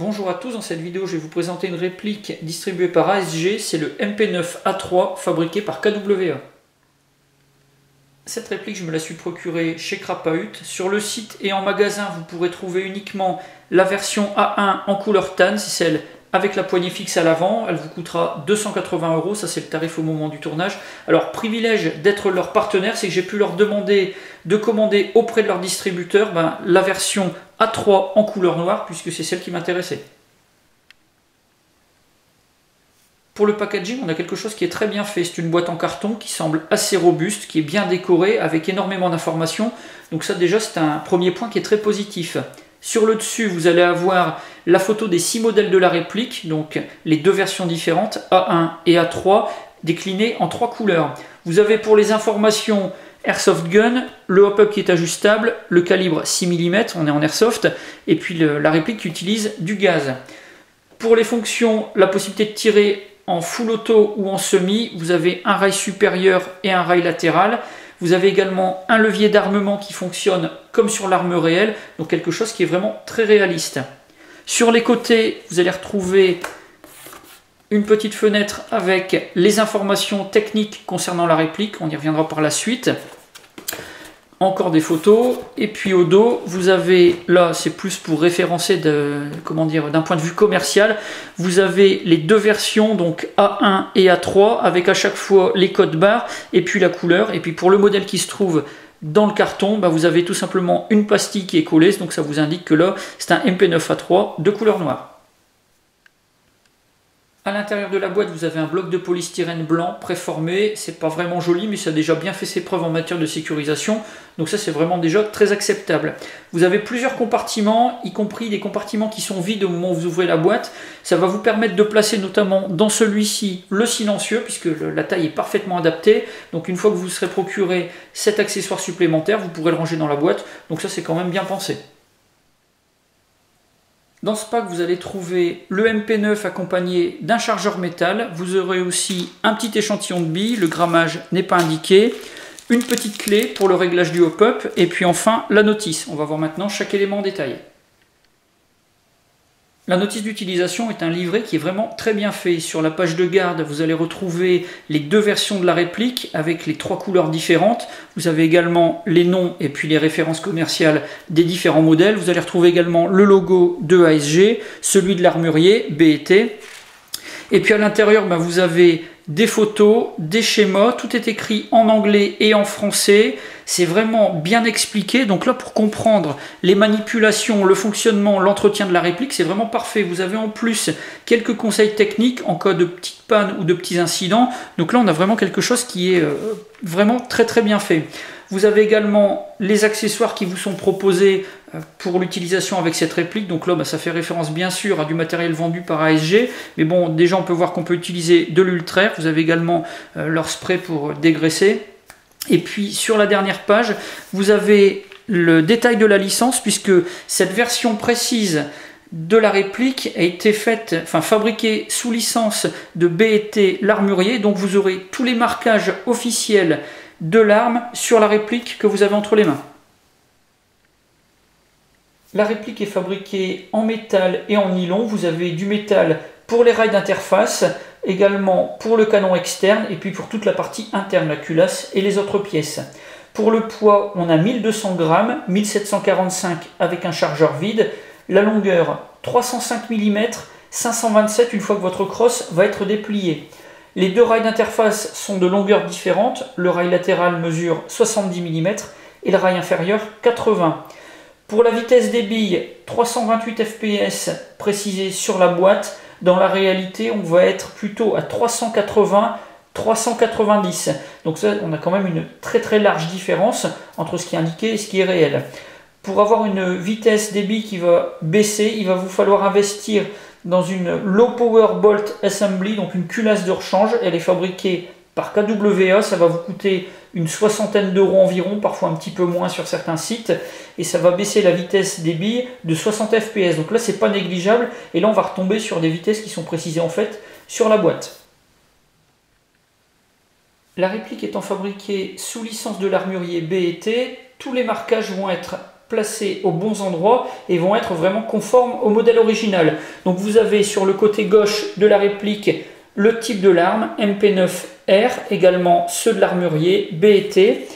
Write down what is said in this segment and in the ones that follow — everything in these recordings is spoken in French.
Bonjour à tous, dans cette vidéo je vais vous présenter une réplique distribuée par ASG, c'est le MP9A3 fabriqué par KWA. Cette réplique je me la suis procurée chez Crapahut. Sur le site et en magasin vous pourrez trouver uniquement la version A1 en couleur tan, c'est celle avec la poignée fixe à l'avant, elle vous coûtera 280 €, ça c'est le tarif au moment du tournage. Alors privilège d'être leur partenaire, c'est que j'ai pu leur demander de commander auprès de leur distributeur la version A3 en couleur noire, puisque c'est celle qui m'intéressait. Pour le packaging, on a quelque chose qui est très bien fait. C'est une boîte en carton qui semble assez robuste, qui est bien décorée, avec énormément d'informations. Donc ça déjà c'est un premier point qui est très positif. Sur le dessus, vous allez avoir la photo des 6 modèles de la réplique, donc les deux versions différentes, A1 et A3, déclinées en 3 couleurs. Vous avez pour les informations Airsoft Gun, le hop-up qui est ajustable, le calibre 6 mm, on est en Airsoft, et puis la réplique qui utilise du gaz. Pour les fonctions, la possibilité de tirer en full auto ou en semi, vous avez un rail supérieur et un rail latéral. Vous avez également un levier d'armement qui fonctionne comme sur l'arme réelle, donc quelque chose qui est vraiment très réaliste. Sur les côtés, vous allez retrouver une petite fenêtre avec les informations techniques concernant la réplique, on y reviendra par la suite. Encore des photos, et puis au dos, vous avez, là c'est plus pour référencer d'un point de vue commercial, vous avez les deux versions, donc A1 et A3, avec à chaque fois les codes barres, et puis la couleur, et puis pour le modèle qui se trouve dans le carton, vous avez tout simplement une pastille qui est collée, donc ça vous indique que là c'est un MP9A3 de couleur noire. À l'intérieur de la boîte, vous avez un bloc de polystyrène blanc préformé. C'est pas vraiment joli, mais ça a déjà bien fait ses preuves en matière de sécurisation. Donc ça, c'est vraiment déjà très acceptable. Vous avez plusieurs compartiments, y compris des compartiments qui sont vides au moment où vous ouvrez la boîte. Ça va vous permettre de placer notamment dans celui-ci le silencieux, puisque la taille est parfaitement adaptée. Donc une fois que vous serez procuré cet accessoire supplémentaire, vous pourrez le ranger dans la boîte. Donc ça, c'est quand même bien pensé. Dans ce pack, vous allez trouver le MP9 accompagné d'un chargeur métal. Vous aurez aussi un petit échantillon de billes, le grammage n'est pas indiqué, une petite clé pour le réglage du hop-up, et puis enfin la notice. On va voir maintenant chaque élément en détail. La notice d'utilisation est un livret qui est vraiment très bien fait. Sur la page de garde, vous allez retrouver les deux versions de la réplique avec les 3 couleurs différentes. Vous avez également les noms et puis les références commerciales des différents modèles. Vous allez retrouver également le logo de ASG, celui de l'armurier, BET. Et puis à l'intérieur, vous avez des photos, des schémas, tout est écrit en anglais et en français. C'est vraiment bien expliqué. Donc là, pour comprendre les manipulations, le fonctionnement, l'entretien de la réplique, c'est vraiment parfait. Vous avez en plus quelques conseils techniques en cas de petites pannes ou de petits incidents. Donc là, on a vraiment quelque chose qui est vraiment très très bien fait. Vous avez également les accessoires qui vous sont proposés pour l'utilisation avec cette réplique. Donc là, ça fait référence bien sûr à du matériel vendu par ASG. Mais bon, déjà, on peut voir qu'on peut utiliser de l'ultraire. Vous avez également leur spray pour dégraisser. Et puis, sur la dernière page, vous avez le détail de la licence, puisque cette version précise de la réplique a été fabriquée sous licence de BET l'armurier. Donc, vous aurez tous les marquages officiels de l'arme sur la réplique que vous avez entre les mains. La réplique est fabriquée en métal et en nylon. Vous avez du métal pour les rails d'interface, également pour le canon externe et puis pour toute la partie interne, la culasse et les autres pièces. Pour le poids, on a 1200 grammes, 1745 avec un chargeur vide. La longueur, 305 mm, 527 une fois que votre crosse va être dépliée. Les deux rails d'interface sont de longueurs différentes. Le rail latéral mesure 70 mm et le rail inférieur 80. Pour la vitesse des billes, 328 fps précisé sur la boîte. Dans la réalité, on va être plutôt à 380, 390. Donc ça, on a quand même une très très large différence entre ce qui est indiqué et ce qui est réel. Pour avoir une vitesse des billes qui va baisser, il va vous falloir investir dans une Low Power Bolt Assembly, donc une culasse de rechange. Elle est fabriquée par KWA, ça va vous coûter une soixantaine d'euros environ, parfois un petit peu moins sur certains sites, et ça va baisser la vitesse des billes de 60 fps. Donc là, c'est pas négligeable, et là, on va retomber sur des vitesses qui sont précisées en fait sur la boîte. La réplique étant fabriquée sous licence de l'armurier BET, tous les marquages vont être placés aux bons endroits et vont être vraiment conformes au modèle original. Donc vous avez sur le côté gauche de la réplique le type de l'arme, MP9R, également ceux de l'armurier, B&T.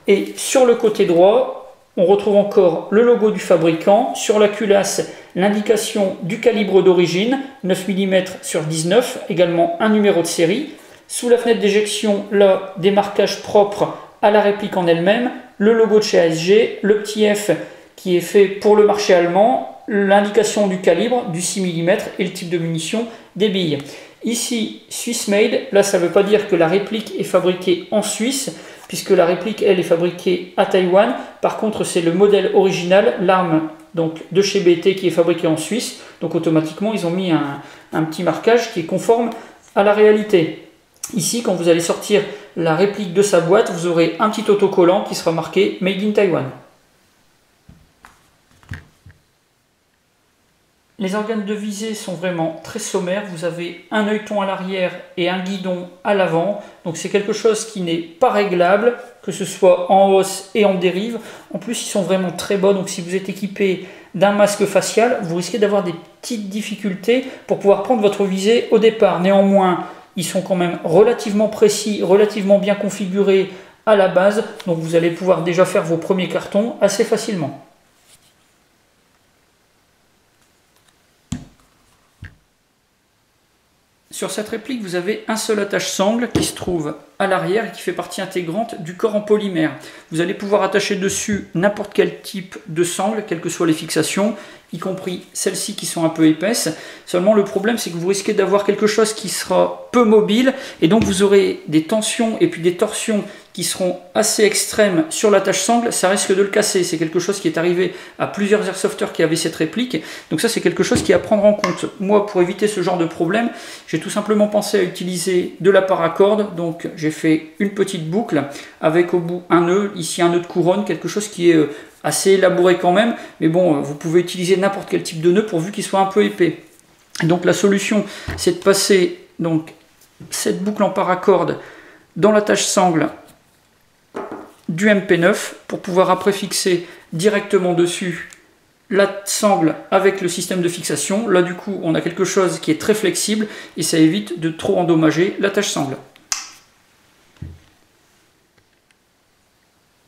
Et sur le côté droit, on retrouve encore le logo du fabricant. Sur la culasse, l'indication du calibre d'origine, 9 mm sur 19, également un numéro de série. Sous la fenêtre d'éjection, là, des marquages propres à la réplique en elle-même, le logo de chez ASG, le petit F qui est fait pour le marché allemand, l'indication du calibre, du 6 mm et le type de munition des billes. Ici, Swiss Made, là ça ne veut pas dire que la réplique est fabriquée en Suisse, puisque la réplique, elle, est fabriquée à Taïwan. Par contre, c'est le modèle original, l'arme donc, de chez B&T qui est fabriquée en Suisse. Donc automatiquement, ils ont mis un petit marquage qui est conforme à la réalité. Ici, quand vous allez sortir la réplique de sa boîte, vous aurez un petit autocollant qui sera marqué Made in Taiwan. Les organes de visée sont vraiment très sommaires. Vous avez un œilleton à l'arrière et un guidon à l'avant. Donc c'est quelque chose qui n'est pas réglable, que ce soit en hausse et en dérive. En plus, ils sont vraiment très bas. Donc si vous êtes équipé d'un masque facial, vous risquez d'avoir des petites difficultés pour pouvoir prendre votre visée au départ. Néanmoins, ils sont quand même relativement précis, relativement bien configurés à la base. Donc vous allez pouvoir déjà faire vos premiers cartons assez facilement. Sur cette réplique, vous avez un seul attache-sangle qui se trouve à l'arrière et qui fait partie intégrante du corps en polymère. Vous allez pouvoir attacher dessus n'importe quel type de sangle, quelles que soient les fixations, y compris celles-ci qui sont un peu épaisses. Seulement le problème, c'est que vous risquez d'avoir quelque chose qui sera peu mobile et donc vous aurez des tensions et puis des torsions qui seront assez extrêmes sur l'attache-sangle, ça risque de le casser. C'est quelque chose qui est arrivé à plusieurs airsofters qui avaient cette réplique. Donc ça, c'est quelque chose qui est à prendre en compte. Moi, pour éviter ce genre de problème, j'ai tout simplement pensé à utiliser de la paracorde. Donc j'ai fait une petite boucle avec au bout un nœud, ici un nœud de couronne, quelque chose qui est assez élaboré quand même. Mais bon, vous pouvez utiliser n'importe quel type de nœud pourvu qu'il soit un peu épais. Et donc la solution, c'est de passer donc, cette boucle en paracorde dans l'attache-sangle du MP9 pour pouvoir après fixer directement dessus la sangle avec le système de fixation. Là du coup on a quelque chose qui est très flexible et ça évite de trop endommager l'attache-sangle.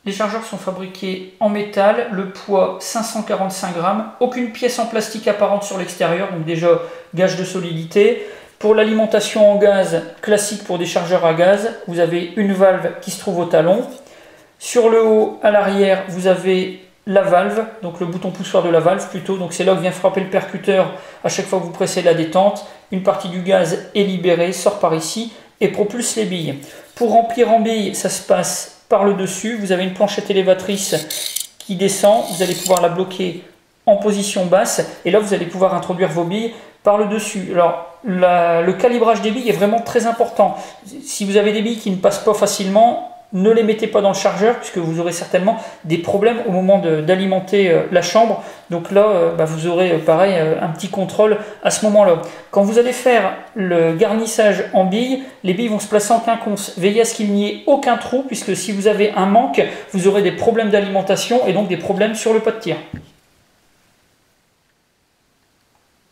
Les chargeurs sont fabriqués en métal, le poids 545 grammes, aucune pièce en plastique apparente sur l'extérieur, donc déjà gage de solidité. Pour l'alimentation en gaz classique pour des chargeurs à gaz, vous avez une valve qui se trouve au talon. Sur le haut, à l'arrière, vous avez la valve, donc le bouton poussoir de la valve plutôt, donc c'est là que vient frapper le percuteur à chaque fois que vous pressez la détente. Une partie du gaz est libérée, sort par ici et propulse les billes. Pour remplir en billes, ça se passe par le dessus. Vous avez une planchette élévatrice qui descend, vous allez pouvoir la bloquer en position basse et là vous allez pouvoir introduire vos billes par le dessus. Alors le calibrage des billes est vraiment très important. Si vous avez des billes qui ne passent pas facilement, ne les mettez pas dans le chargeur puisque vous aurez certainement des problèmes au moment d'alimenter la chambre. Donc là, vous aurez pareil un petit contrôle à ce moment-là. Quand vous allez faire le garnissage en billes, les billes vont se placer en quinconce. Veillez à ce qu'il n'y ait aucun trou puisque si vous avez un manque, vous aurez des problèmes d'alimentation et donc des problèmes sur le pas de tir.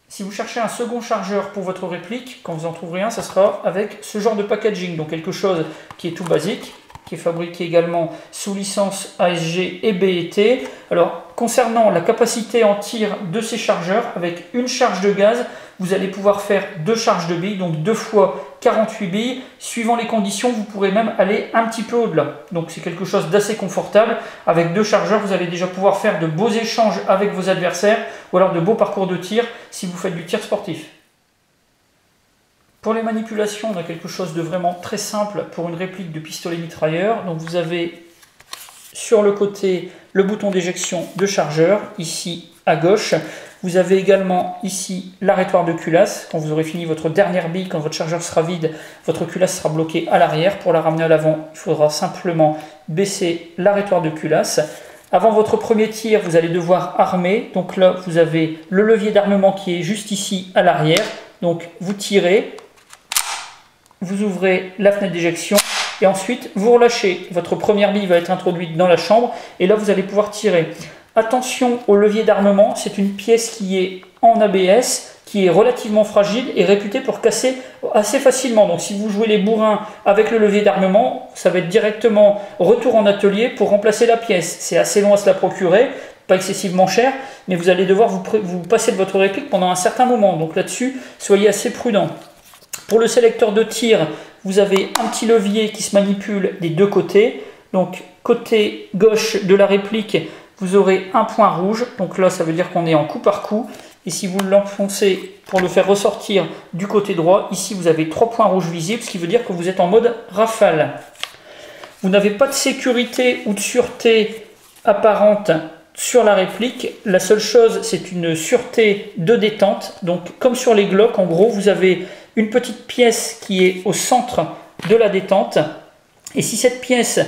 Si vous cherchez un second chargeur pour votre réplique, quand vous en trouverez un, ça sera avec ce genre de packaging. Donc quelque chose qui est tout basique, qui est fabriqué également sous licence ASG et B&T. Alors, concernant la capacité en tir de ces chargeurs, avec une charge de gaz, vous allez pouvoir faire 2 charges de billes, donc 2 fois 48 billes. Suivant les conditions, vous pourrez même aller un petit peu au-delà. Donc c'est quelque chose d'assez confortable. Avec 2 chargeurs, vous allez déjà pouvoir faire de beaux échanges avec vos adversaires, ou alors de beaux parcours de tir si vous faites du tir sportif. Pour les manipulations, on a quelque chose de vraiment très simple pour une réplique de pistolet mitrailleur. Donc vous avez sur le côté le bouton d'éjection de chargeur, ici à gauche. Vous avez également ici l'arrêtoir de culasse. Quand vous aurez fini votre dernière bille, quand votre chargeur sera vide, votre culasse sera bloquée à l'arrière. Pour la ramener à l'avant, il faudra simplement baisser l'arrêtoir de culasse. Avant votre premier tir, vous allez devoir armer. Donc là, vous avez le levier d'armement qui est juste ici à l'arrière. Donc vous tirez. Vous ouvrez la fenêtre d'éjection et ensuite vous relâchez. Votre première bille va être introduite dans la chambre et là vous allez pouvoir tirer. Attention au levier d'armement, c'est une pièce qui est en ABS, qui est relativement fragile et réputée pour casser assez facilement. Donc si vous jouez les bourrins avec le levier d'armement, ça va être directement retour en atelier pour remplacer la pièce. C'est assez long à se la procurer, pas excessivement cher, mais vous allez devoir vous passer de votre réplique pendant un certain moment. Donc là-dessus, soyez assez prudent. Pour le sélecteur de tir, vous avez un petit levier qui se manipule des deux côtés. Donc côté gauche de la réplique, vous aurez un point rouge. Donc là, ça veut dire qu'on est en coup par coup. Et si vous l'enfoncez pour le faire ressortir du côté droit, ici vous avez 3 points rouges visibles, ce qui veut dire que vous êtes en mode rafale. Vous n'avez pas de sécurité ou de sûreté apparente sur la réplique. La seule chose, c'est une sûreté de détente. Donc comme sur les Glock, en gros, vous avez une petite pièce qui est au centre de la détente. Et si cette pièce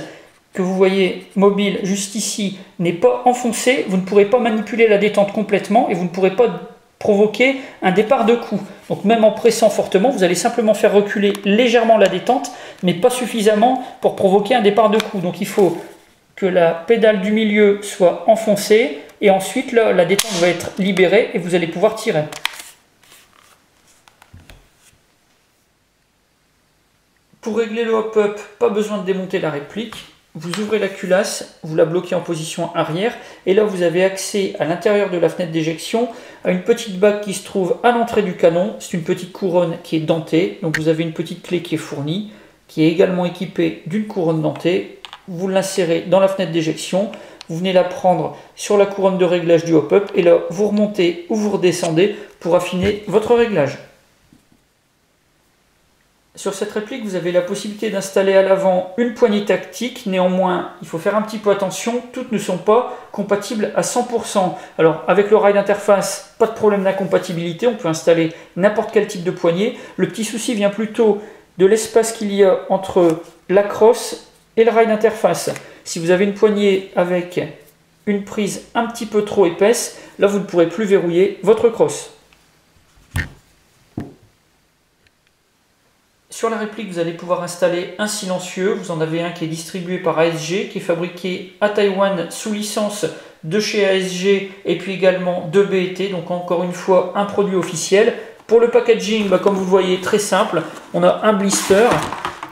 que vous voyez mobile juste ici n'est pas enfoncée, vous ne pourrez pas manipuler la détente complètement et vous ne pourrez pas provoquer un départ de coup. Donc même en pressant fortement, vous allez simplement faire reculer légèrement la détente, mais pas suffisamment pour provoquer un départ de coup. Donc il faut que la pédale du milieu soit enfoncée et ensuite là, la détente va être libérée et vous allez pouvoir tirer. Pour régler le hop-up, pas besoin de démonter la réplique. Vous ouvrez la culasse, vous la bloquez en position arrière et là vous avez accès à l'intérieur de la fenêtre d'éjection à une petite bague qui se trouve à l'entrée du canon. C'est une petite couronne qui est dentée, donc vous avez une petite clé qui est fournie, qui est également équipée d'une couronne dentée. Vous l'insérez dans la fenêtre d'éjection, vous venez la prendre sur la couronne de réglage du hop-up et là vous remontez ou vous redescendez pour affiner votre réglage. Sur cette réplique, vous avez la possibilité d'installer à l'avant une poignée tactique. Néanmoins, il faut faire un petit peu attention, toutes ne sont pas compatibles à 100%. Alors, avec le rail d'interface, pas de problème d'incompatibilité, on peut installer n'importe quel type de poignée. Le petit souci vient plutôt de l'espace qu'il y a entre la crosse et le rail d'interface. Si vous avez une poignée avec une prise un petit peu trop épaisse, là vous ne pourrez plus verrouiller votre crosse. Sur la réplique, vous allez pouvoir installer un silencieux. Vous en avez un qui est distribué par ASG, qui est fabriqué à Taïwan sous licence de chez ASG et puis également de BET. Donc encore une fois, un produit officiel. Pour le packaging, comme vous le voyez, très simple. On a un blister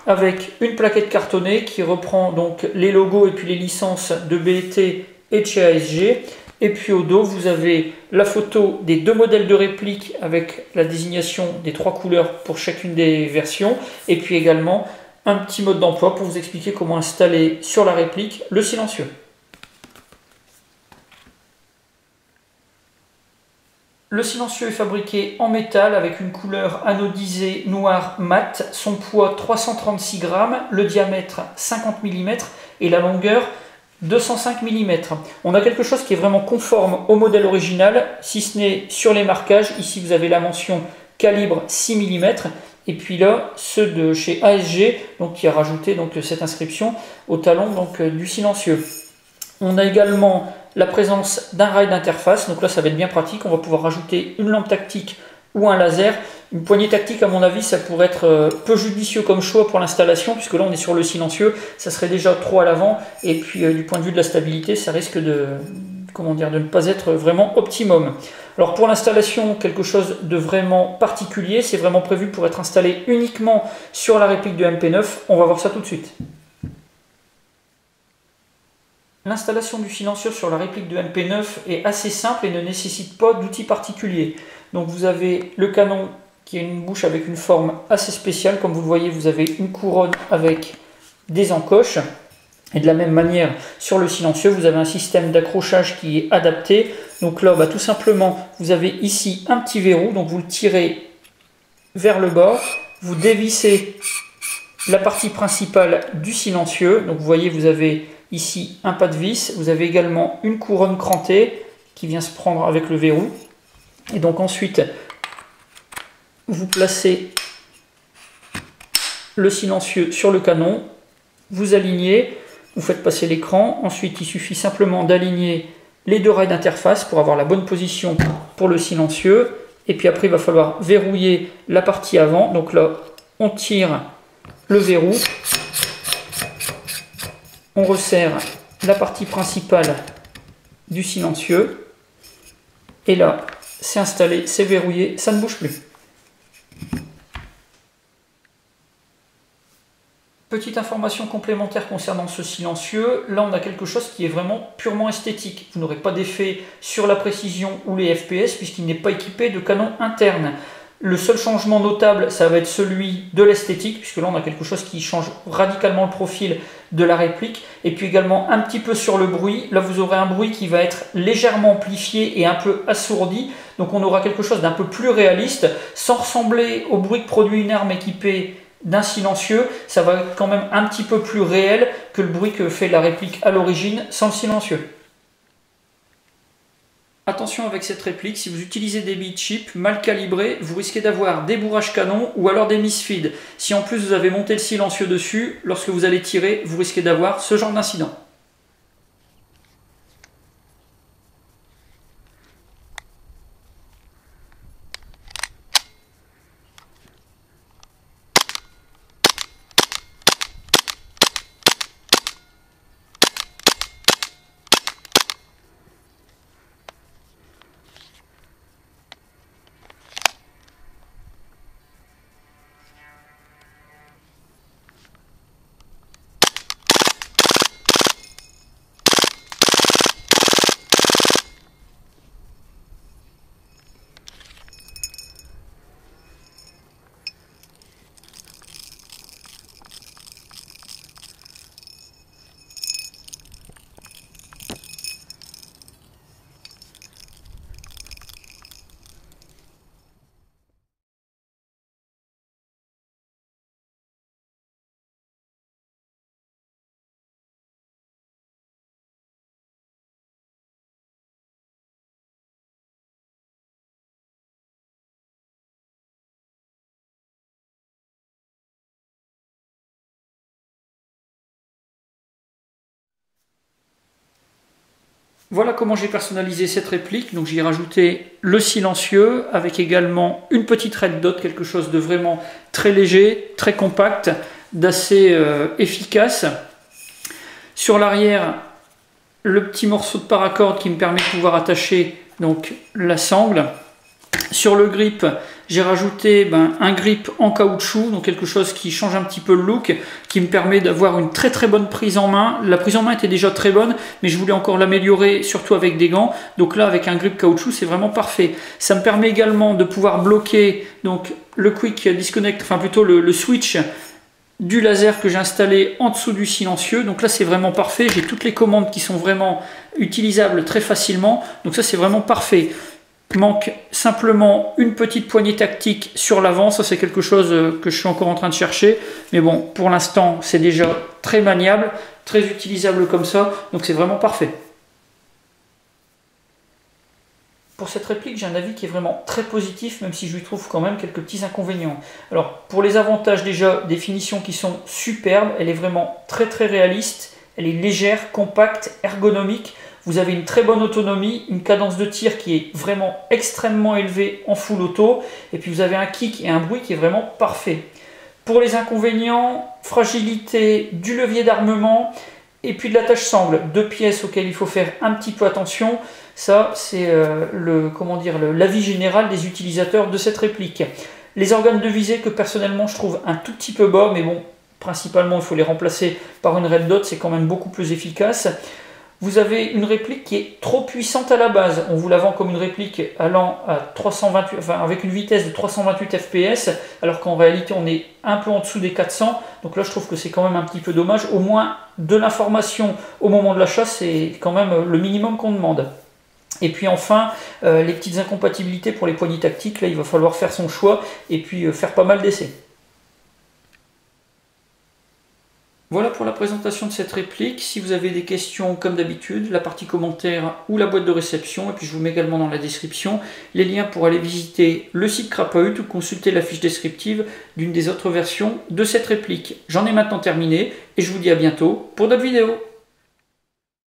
avec une plaquette cartonnée qui reprend donc les logos et puis les licences de BET et de chez ASG. Et puis au dos, vous avez la photo des deux modèles de réplique avec la désignation des 3 couleurs pour chacune des versions. Et puis également un petit mode d'emploi pour vous expliquer comment installer sur la réplique le silencieux. Le silencieux est fabriqué en métal avec une couleur anodisée noire mat. Son poids 336 grammes, le diamètre 50 mm et la longueur 205 mm. On a quelque chose qui est vraiment conforme au modèle original, si ce n'est sur les marquages. Ici, vous avez la mention calibre 6 mm. Et puis là, ceux de chez ASG, donc, qui a rajouté donc, cette inscription au talon donc, du silencieux. On a également la présence d'un rail d'interface. Donc là, ça va être bien pratique. On va pouvoir rajouter une lampe tactique ou un laser. Une poignée tactique, à mon avis, ça pourrait être peu judicieux comme choix pour l'installation, puisque là on est sur le silencieux, ça serait déjà trop à l'avant, et puis du point de vue de la stabilité, ça risque de ne pas être vraiment optimum. Alors pour l'installation, quelque chose de vraiment particulier, c'est vraiment prévu pour être installé uniquement sur la réplique de MP9. On va voir ça tout de suite. L'installation du silencieux sur la réplique de MP9 est assez simple et ne nécessite pas d'outils particuliers. Donc vous avez le canon qui a une bouche avec une forme assez spéciale. Comme vous le voyez, vous avez une couronne avec des encoches. Et de la même manière, sur le silencieux, vous avez un système d'accrochage qui est adapté. Donc là, tout simplement, vous avez ici un petit verrou. Donc vous le tirez vers le bas. Vous dévissez la partie principale du silencieux. Donc vous voyez, vous avez ici un pas de vis. Vous avez également une couronne crantée qui vient se prendre avec le verrou. Et donc ensuite, vous placez le silencieux sur le canon, vous alignez, vous faites passer l'écran. Ensuite, il suffit simplement d'aligner les deux rails d'interface pour avoir la bonne position pour le silencieux. Et puis après, il va falloir verrouiller la partie avant. Donc là, on tire le verrou, on resserre la partie principale du silencieux. Et là, c'est installé, c'est verrouillé, ça ne bouge plus. Petite information complémentaire concernant ce silencieux, là on a quelque chose qui est vraiment purement esthétique. Vous n'aurez pas d'effet sur la précision ou les FPS puisqu'il n'est pas équipé de canon interne. Le seul changement notable, ça va être celui de l'esthétique, puisque là on a quelque chose qui change radicalement le profil de la réplique. Et puis également un petit peu sur le bruit. Là vous aurez un bruit qui va être légèrement amplifié et un peu assourdi. Donc on aura quelque chose d'un peu plus réaliste, sans ressembler au bruit que produit une arme équipée d'un silencieux. Ça va être quand même un petit peu plus réel que le bruit que fait la réplique à l'origine sans le silencieux. Attention avec cette réplique, si vous utilisez des billes cheap, mal calibrées, vous risquez d'avoir des bourrages canon ou alors des misfeeds. Si en plus vous avez monté le silencieux dessus, lorsque vous allez tirer, vous risquez d'avoir ce genre d'incident. Voilà comment j'ai personnalisé cette réplique. Donc j'y ai rajouté le silencieux avec également une petite red dot, quelque chose de vraiment très léger, très compact, d'assez efficace. Sur l'arrière, le petit morceau de paracorde qui me permet de pouvoir attacher donc la sangle. Sur le grip, j'ai rajouté un grip en caoutchouc, donc quelque chose qui change un petit peu le look, qui me permet d'avoir une très très bonne prise en main. La prise en main était déjà très bonne, mais je voulais encore l'améliorer, surtout avec des gants. Donc là, avec un grip caoutchouc, c'est vraiment parfait. Ça me permet également de pouvoir bloquer donc le quick disconnect, enfin plutôt le switch du laser que j'ai installé en dessous du silencieux. Donc là, c'est vraiment parfait. J'ai toutes les commandes qui sont vraiment utilisables très facilement. Donc ça, c'est vraiment parfait. Manque simplement une petite poignée tactique sur l'avant, ça c'est quelque chose que je suis encore en train de chercher, mais bon, pour l'instant c'est déjà très maniable, très utilisable comme ça, donc c'est vraiment parfait. Pour cette réplique, j'ai un avis qui est vraiment très positif, même si je lui trouve quand même quelques petits inconvénients. Alors, pour les avantages déjà, des finitions qui sont superbes, elle est vraiment très très réaliste, elle est légère, compacte, ergonomique. Vous avez une très bonne autonomie, une cadence de tir qui est vraiment extrêmement élevée en full auto, et puis vous avez un kick et un bruit qui est vraiment parfait. Pour les inconvénients, fragilité du levier d'armement, et puis de l'attache sangle, deux pièces auxquelles il faut faire un petit peu attention. Ça, c'est l'avis général des utilisateurs de cette réplique. Les organes de visée que personnellement je trouve un tout petit peu bas, mais bon, principalement il faut les remplacer par une red dot, c'est quand même beaucoup plus efficace. Vous avez une réplique qui est trop puissante à la base. On vous la vend comme une réplique allant à 328, enfin avec une vitesse de 328 fps, alors qu'en réalité on est un peu en dessous des 400. Donc là je trouve que c'est quand même un petit peu dommage. Au moins de l'information au moment de l'achat, c'est quand même le minimum qu'on demande. Et puis enfin, les petites incompatibilités pour les poignées tactiques, là il va falloir faire son choix et puis faire pas mal d'essais. Voilà pour la présentation de cette réplique. Si vous avez des questions, comme d'habitude, la partie commentaires ou la boîte de réception, et puis je vous mets également dans la description les liens pour aller visiter le site Crapahut ou consulter la fiche descriptive d'une des autres versions de cette réplique. J'en ai maintenant terminé et je vous dis à bientôt pour d'autres vidéos.